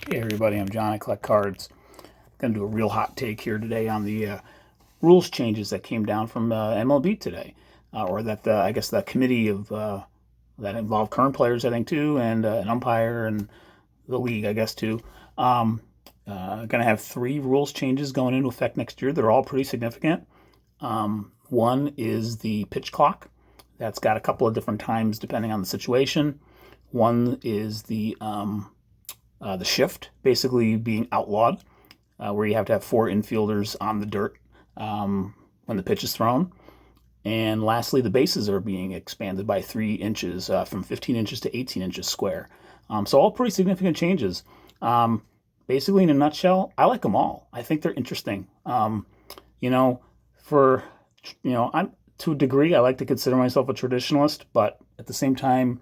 Hey everybody, I'm John. I collect cards. Going to do a real hot take here today on the rules changes that came down from MLB today, or that I guess the committee of that involved current players, I think too, and an umpire and the league, I guess too. Going to have three rules changes going into effect next year. They're all pretty significant. One is the pitch clock. That's got a couple of different times depending on the situation. One is the shift basically being outlawed, where you have to have four infielders on the dirt when the pitch is thrown. And lastly, the bases are being expanded by 3 inches, from 15 inches to 18 inches square. So all pretty significant changes. Basically, in a nutshell, I like them all. I think they're interesting. You know, for I'm to a degree, I like to consider myself a traditionalist, but at the same time,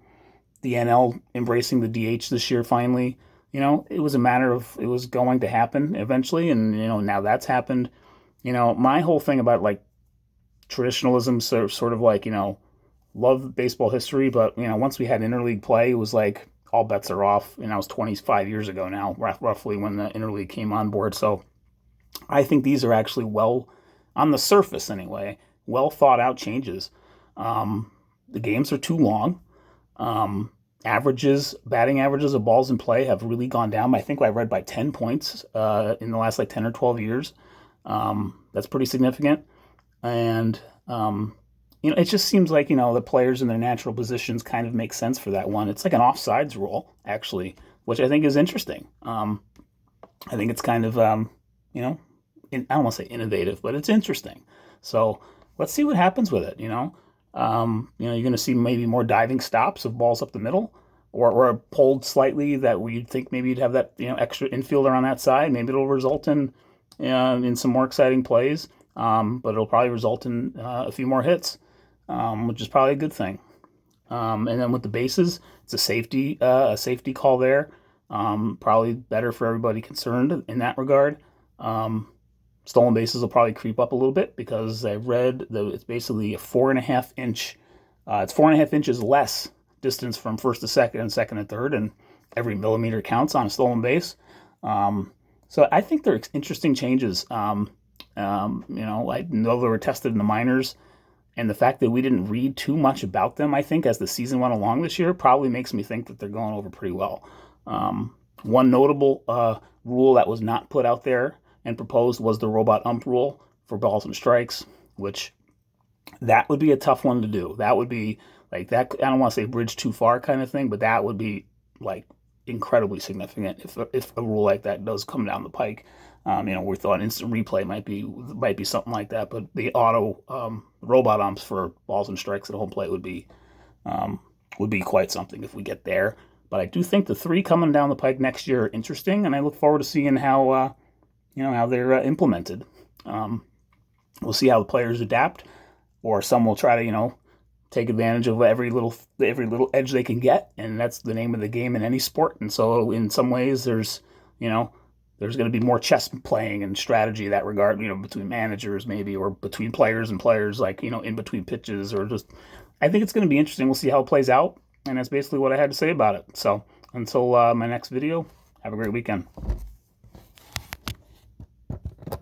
the NL embracing the DH this year finally, it was a matter of it was going to happen eventually, and now that's happened. My whole thing about like traditionalism, sort of like love baseball history, but once we had interleague play, it was like all bets are off. And that was 25 years ago now, roughly when the interleague came on board. So I think these are actually on the surface anyway, well thought out changes. The games are too long. Batting averages of balls in play have really gone down. I think I read by 10 points in the last like 10 or 12 years. That's pretty significant. And, it just seems like, the players in their natural positions kind of make sense for that one. It's like an offsides rule, actually, which I think is interesting. I think it's kind of, I don't want to say innovative, but it's interesting. So let's see what happens with it, you're going to see maybe more diving stops of balls up the middle, or pulled slightly that where you'd think maybe you'd have that extra infielder on that side. Maybe it'll result in some more exciting plays, but it'll probably result in a few more hits, which is probably a good thing. And then with the bases, it's a safety call there. Probably better for everybody concerned in that regard. Stolen bases will probably creep up a little bit because I read that it's basically a 4.5 inch. It's 4.5 inches less distance from first to second and second to third, and every millimeter counts on a stolen base. So I think they're interesting changes. I know they were tested in the minors, and the fact that we didn't read too much about them, I think, as the season went along this year, probably makes me think that they're going over pretty well. One notable rule that was not put out there and proposed was the robot ump rule for balls and strikes, which that would be a tough one to do. That would be like that. I don't want to say bridge too far kind of thing, but that would be like incredibly significant if a rule like that does come down the pike. We thought instant replay might be something like that, but the auto robot umps for balls and strikes at home plate would be quite something if we get there. But I do think the 3 coming down the pike next year are interesting, and I look forward to seeing how they're implemented. We'll see how the players adapt, or some will try to take advantage of every little edge they can get, and that's the name of the game in any sport. And so in some ways there's going to be more chess playing and strategy in that regard, between managers maybe, or between players and players, like in between pitches, or just I think it's going to be interesting. We'll see how it plays out, and that's basically what I had to say about it. So until my next video, have a great weekend.